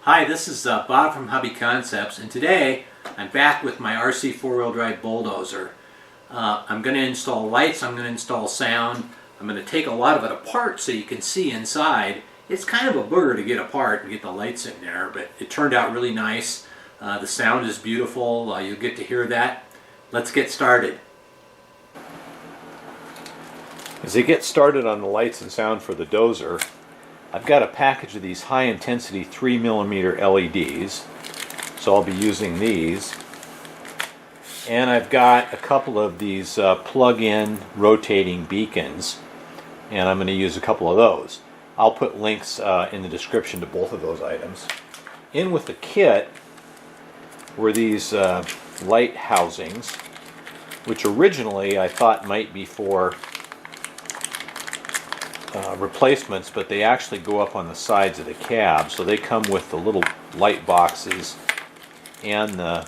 Hi, this is Bob from Hobby Concepts, and today I'm back with my RC4 drive bulldozer. I'm going to install lights, I'm going to install sound, I'm going to take a lot of it apart so you can see inside. It's kind of a booger to get apart and get the lights in there, but it turned out really nice. The sound is beautiful, you'll get to hear that. Let's get started. As I get started on the lights and sound for the Dozer, I've got a package of these high-intensity 3mm LEDs, so I'll be using these. And I've got a couple of these plug-in rotating beacons, and I'm going to use a couple of those. I'll put links in the description to both of those items. In with the kit were these light housings, which originally I thought might be for replacements, but they actually go up on the sides of the cab, so they come with the little light boxes and the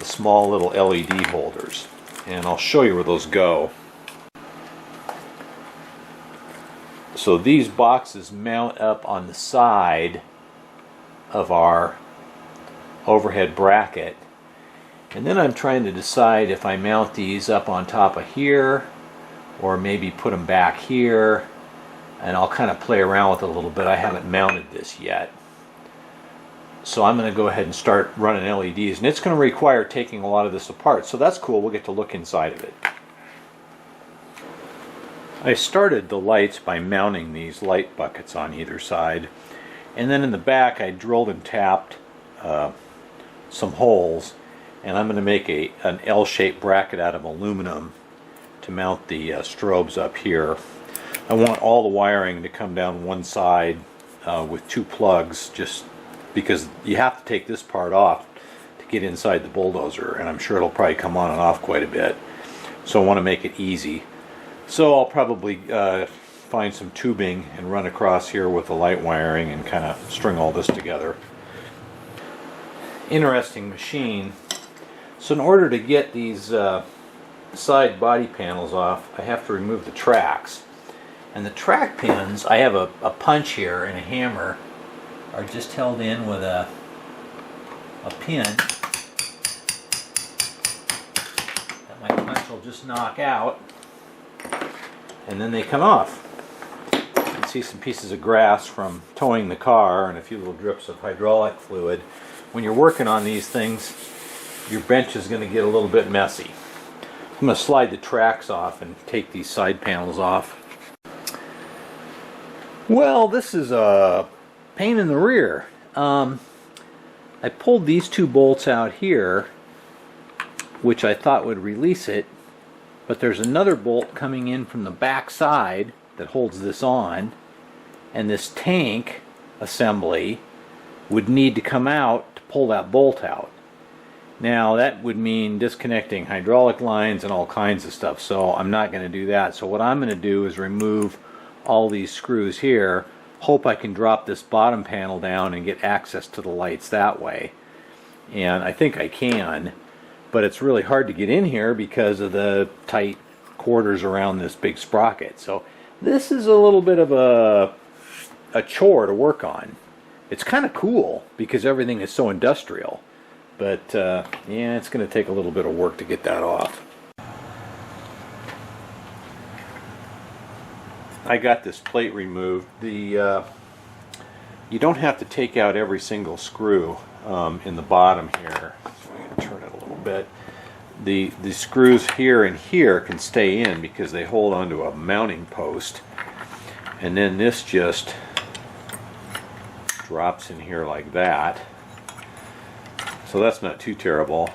small little LED holders, and I'll show you where those go. So these boxes mount up on the side of our overhead bracket, and then I'm trying to decide if I mount these up on top of here or maybe put them back here, and I'll kind of play around with it a little bit. I haven't mounted this yet, so I'm going to go ahead and start running LEDs, and it's going to require taking a lot of this apart, so that's cool. We'll get to look inside of it. I started the lights by mounting these light buckets on either side, and then in the back I drilled and tapped some holes, and I'm going to make an L-shaped bracket out of aluminum to mount the strobes up here. I want all the wiring to come down one side with two plugs, just because you have to take this part off to get inside the bulldozer, and I'm sure it'll probably come on and off quite a bit, so I want to make it easy. So I'll probably find some tubing and run across here with the light wiring and kind of string all this together. Interesting machine. So in order to get these side body panels off, I have to remove the tracks. And the track pins, I have a punch here and a hammer, are just held in with a pin that my punch will just knock out, and then they come off. You can see some pieces of grass from towing the car and a few little drips of hydraulic fluid. When you're working on these things, your bench is going to get a little bit messy. I'm going to slide the tracks off and take these side panels off. Well, this is a pain in the rear. I pulled these two bolts out here, which I thought would release it, but there's another bolt coming in from the back side that holds this on, and this tank assembly would need to come out to pull that bolt out. Now that would mean disconnecting hydraulic lines and all kinds of stuff, so I'm not going to do that. So what I'm going to do is remove all these screws here, hope I can drop this bottom panel down and get access to the lights that way. And I think I can, but it's really hard to get in here because of the tight quarters around this big sprocket. So this is a little bit of a chore to work on. It's kind of cool because everything is so industrial, but yeah, it's going to take a little bit of work to get that off. I got this plate removed. You don't have to take out every single screw in the bottom here. So I'm going to turn it a little bit. The screws here and here can stay in because they hold onto a mounting post, and then this just drops in here like that. So that's not too terrible.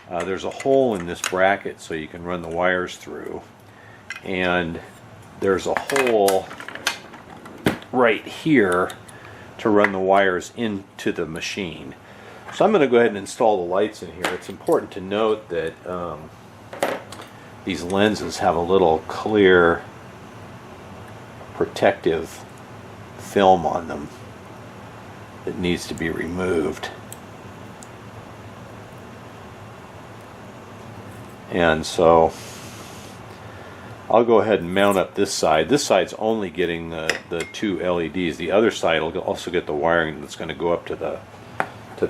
There's a hole in this bracket so you can run the wires through, and there's a hole right here to run the wires into the machine. So I'm going to go ahead and install the lights in here. It's important to note that these lenses have a little clear protective film on them that needs to be removed. And so I'll go ahead and mount up this side. This side's only getting the two LEDs. The other side will also get the wiring that's going to go up to the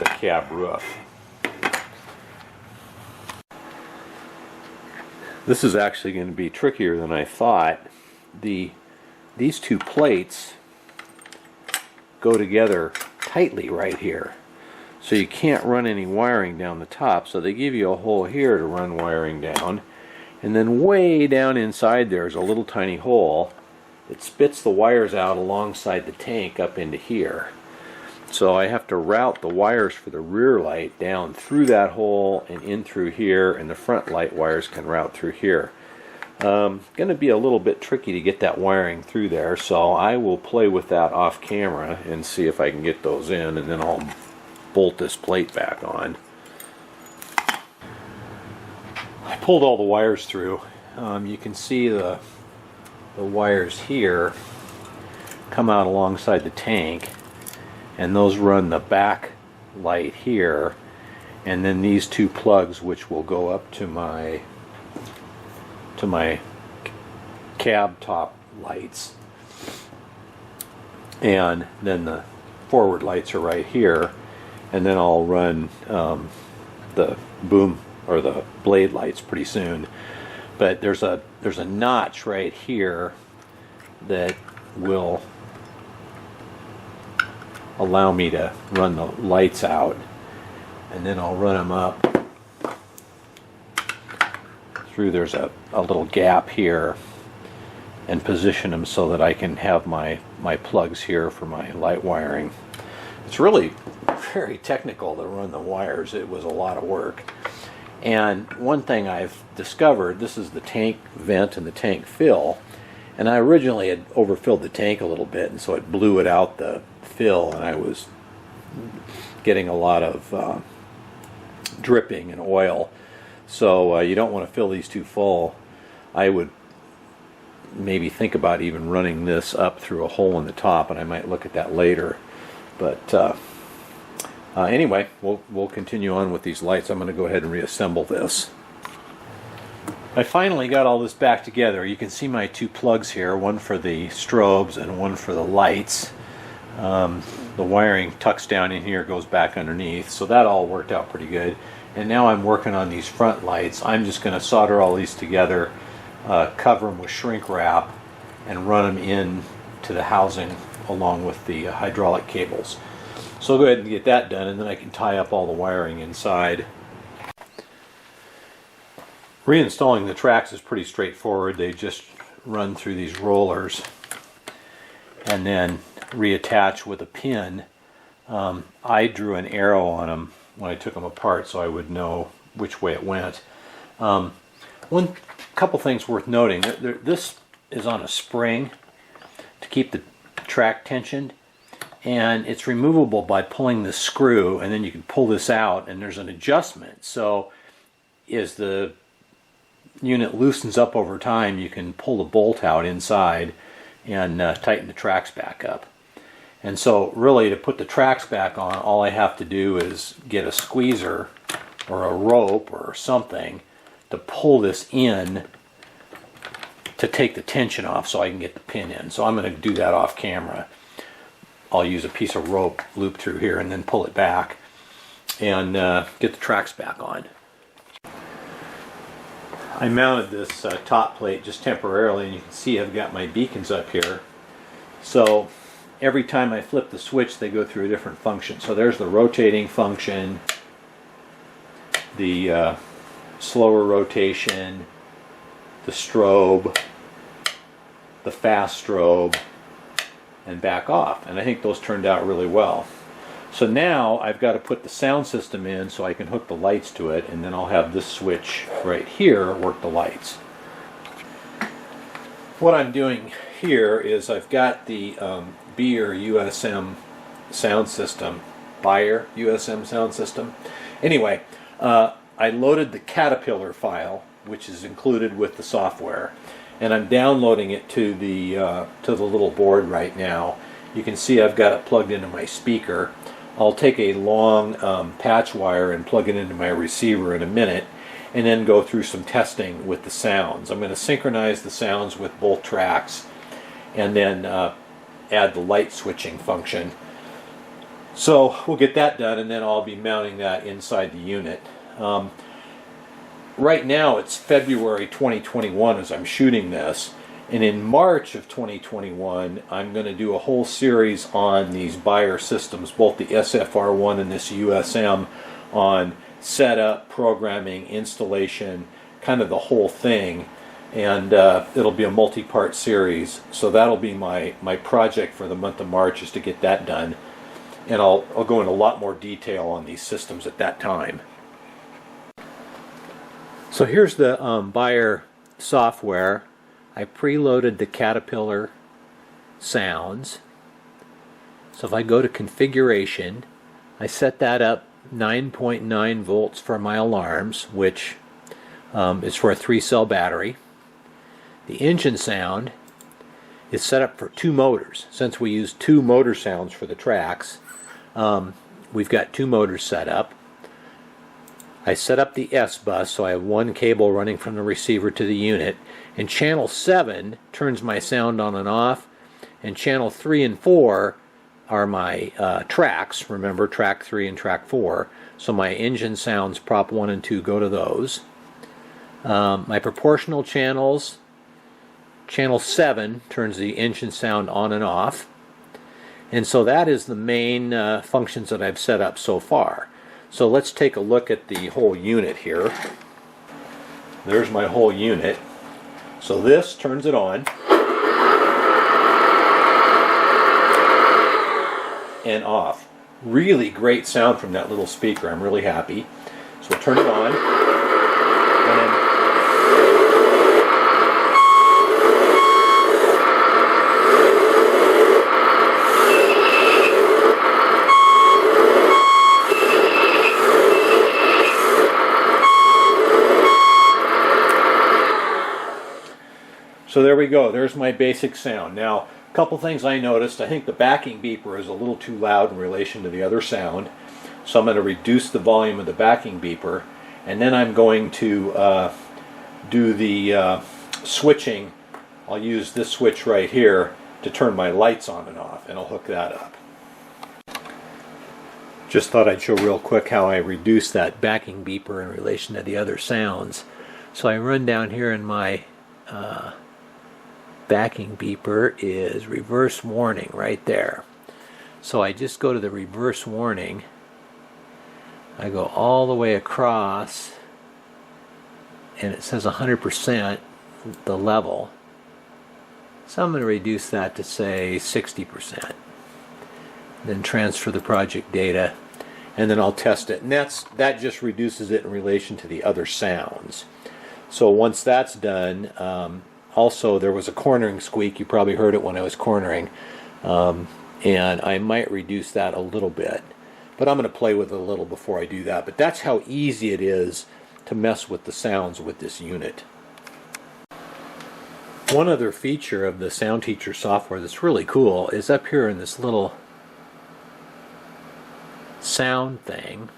cab roof. This is actually going to be trickier than I thought. These two plates go together tightly right here, so you can't run any wiring down the top. So they give you a hole here to run wiring down, and then way down inside there is a little tiny hole that spits the wires out alongside the tank up into here. So I have to route the wires for the rear light down through that hole and in through here, and the front light wires can route through here. Going to be a little bit tricky to get that wiring through there, so I will play with that off camera and see if I can get those in, and then I'll bolt this plate back on. I pulled all the wires through. You can see the wires here come out alongside the tank, and those run the back light here, and then these two plugs which will go up to my cab top lights, and then the forward lights are right here, and then I'll run the boom or the blade lights pretty soon. But there's a notch right here that will allow me to run the lights out, and then I'll run them up through. There's a little gap here, and position them so that I can have my plugs here for my light wiring. It's really very technical to run the wires. It was a lot of work. And one thing I've discovered, this is the tank vent and the tank fill, and I originally had overfilled the tank a little bit, and so it blew it out the fill, and I was getting a lot of dripping and oil. So you don't want to fill these too full. I would maybe think about even running this up through a hole in the top, and I might look at that later. But anyway, we'll continue on with these lights. I'm going to go ahead and reassemble this. I finally got all this back together. You can see my two plugs here, one for the strobes and one for the lights. The wiring tucks down in here, goes back underneath, so that all worked out pretty good. And now I'm working on these front lights. I'm just going to solder all these together, cover them with shrink wrap, and run them in to the housing along with the hydraulic cables. So I'll go ahead and get that done, and then I can tie up all the wiring inside. Reinstalling the tracks is pretty straightforward. They just run through these rollers and then reattach with a pin. I drew an arrow on them when I took them apart so I would know which way it went. One couple things worth noting. This is on a spring to keep the track tensioned, and it's removable by pulling the screw, and then you can pull this out and there's an adjustment. So as the unit loosens up over time, you can pull the bolt out inside and tighten the tracks back up. And so really, to put the tracks back on, all I have to do is get a squeezer or a rope or something to pull this in to take the tension off so I can get the pin in. So I'm going to do that off camera. I'll use a piece of rope loop through here and then pull it back and get the tracks back on. I mounted this top plate just temporarily, and you can see I've got my beacons up here. So every time I flip the switch, they go through a different function. So there's the rotating function, the slower rotation, the strobe, the fast strobe, and back off. And I think those turned out really well. So now I've got to put the sound system in so I can hook the lights to it, and then I'll have this switch right here work the lights. What I'm doing here is I've got the Beyer USM sound system, Beyer USM sound system. Anyway, I loaded the Caterpillar file, which is included with the software, and I'm downloading it to the little board right now. You can see I've got it plugged into my speaker. I'll take a long patch wire and plug it into my receiver in a minute, and then go through some testing with the sounds. I'm going to synchronize the sounds with both tracks and then add the light switching function. So we'll get that done, and then I'll be mounting that inside the unit. Right now it's February 2021 as I'm shooting this, and in March of 2021 I'm going to do a whole series on these Bayer systems, both the SFR1 and this USM, on setup, programming, installation, kind of the whole thing. And it'll be a multi-part series, so that'll be my project for the month of March, is to get that done. And I'll go into a lot more detail on these systems at that time. So here's the Bayer software. I preloaded the Caterpillar sounds. So if I go to configuration, I set that up 9.9 volts for my alarms, which is for a 3-cell battery. The engine sound is set up for 2 motors. Since we use 2 motor sounds for the tracks, we've got 2 motors set up. I set up the S-bus, so I have 1 cable running from the receiver to the unit, and channel 7 turns my sound on and off, and channel 3 and 4 are my tracks. Remember, track 3 and track 4. So my engine sounds, prop 1 and 2, go to those. My proportional channels, channel 7 turns the engine sound on and off. And so that is the main functions that I've set up so far. So let's take a look at the whole unit here. There's my whole unit. So this turns it on and off. Really great sound from that little speaker. I'm really happy. So we'll turn it on, and then so there we go. There's my basic sound. Now, a couple things I noticed. I think the backing beeper is a little too loud in relation to the other sound. So I'm going to reduce the volume of the backing beeper. And then I'm going to do the switching. I'll use this switch right here to turn my lights on and off. And I'll hook that up. Just thought I'd show real quick how I reduce that backing beeper in relation to the other sounds. So I run down here and my backing beeper is reverse warning right there. So I just go to the reverse warning. I go all the way across, and it says 100% the level. So I'm going to reduce that to say 60%. Then transfer the project data, and then I'll test it. And that just reduces it in relation to the other sounds. So once that's done, also there was a cornering squeak. You probably heard it when I was cornering. And I might reduce that a little bit. But I'm going to play with it a little before I do that. But that's how easy it is to mess with the sounds with this unit. One other feature of the Sound Teacher software that's really cool is up here in this little sound thing.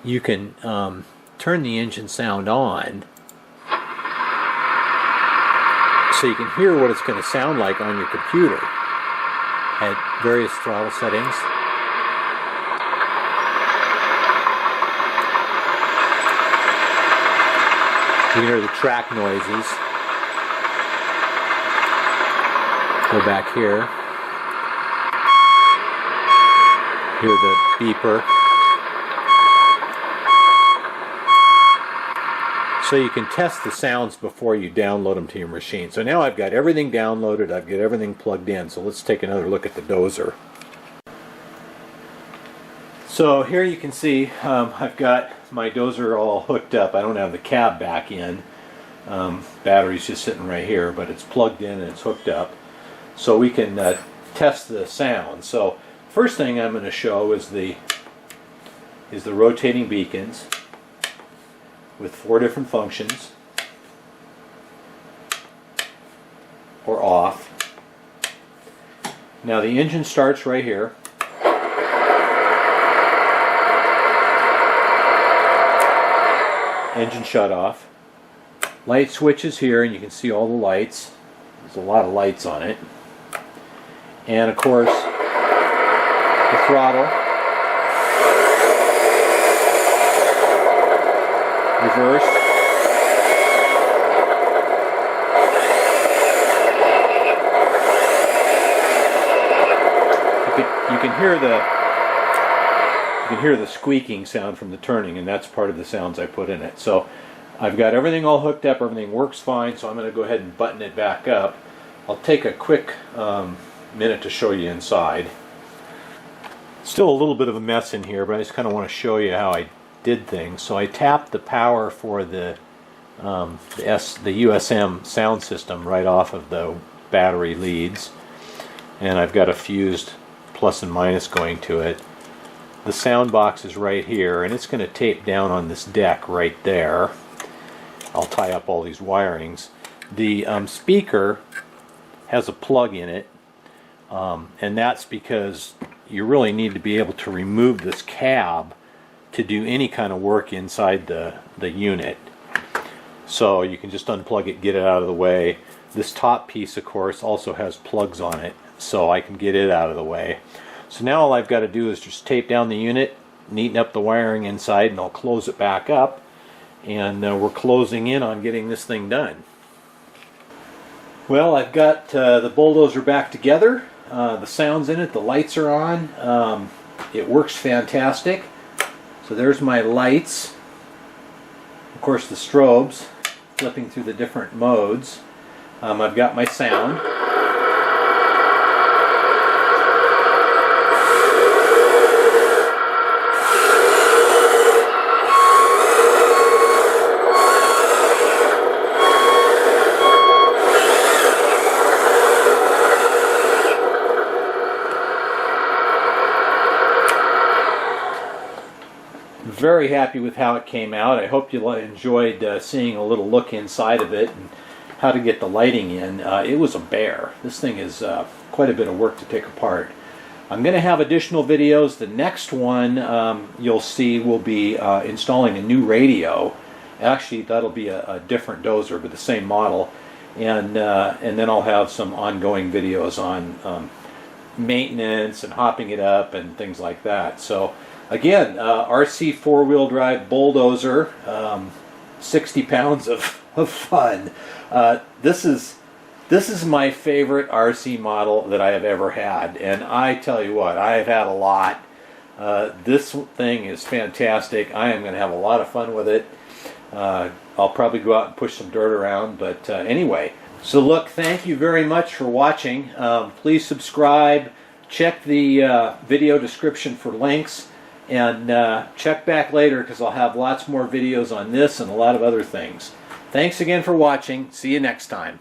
You can turn the engine sound on so you can hear what it's going to sound like on your computer at various throttle settings. You can hear the track noises. Go back here. Hear the beeper. So you can test the sounds before you download them to your machine. So now I've got everything downloaded, I've got everything plugged in. So let's take another look at the Dozer. So here you can see I've got my Dozer all hooked up. I don't have the cab back in. Battery's just sitting right here, but it's plugged in and it's hooked up. So we can test the sound. So first thing I'm going to show is the rotating beacons with 4 different functions, or off. Now the engine starts right here. So, 4 different functions. 4 different functions. Or off. Now the engine starts right here. 4 different functions. Or off. Now the engine starts right here. 4 different functions. Or off. Now the engine starts right here. 4 different functions. Or off. Now the engine starts right here. 4 different functions. Or off. engine shut off. Light switches here, and you can see all the lights. There's a lot of lights on it. And of course, the throttle. Reverse. You can hear the squeaking sound from the turning, and that's part of the sounds I put in it. So I've got everything all hooked up, everything works fine, so I'm going to go ahead and button it back up. I'll take a quick minute to show you inside. Still a little bit of a mess in here, but I just kind of want to show you how I did things. So I tapped the power for the USM sound system right off of the battery leads, and I've got a fused plus and minus going to it. The sound box is right here, and it's going to tape down on this deck right there. I'll tie up all these wirings. The speaker has a plug in it, and that's because you really need to be able to remove this cab to do any kind of work inside the unit. So you can just unplug it, get it out of the way. This top piece, of course, also has plugs on it, so I can get it out of the way. So now all I've got to do is just tape down the unit, neaten up the wiring inside, and I'll close it back up. And we're closing in on getting this thing done. Well, I've got the Bulldozer back together. The sound's in it, the lights are on. It works fantastic. So there's my lights. Of course, the strobes, flipping through the different modes. I've got my sound. Very happy with how it came out. I hope you enjoyed seeing a little look inside of it and how to get the lighting in. It was a bear. This thing is quite a bit of work to take apart. I'm going to have additional videos. The next one you'll see will be installing a new radio. Actually, that'll be a different Dozer, but the same model. And then I'll have some ongoing videos on maintenance and hopping it up and things like that. So again, RC four-wheel drive Bulldozer, 60 pounds of fun. This is my favorite RC model that I have ever had, and I tell you what, I have had a lot. This thing is fantastic. I am going to have a lot of fun with it. I'll probably go out and push some dirt around, but anyway. So look, thank you very much for watching. Please subscribe. Check the video description for links. And check back later because I'll have lots more videos on this and a lot of other things. Thanks again for watching. See you next time.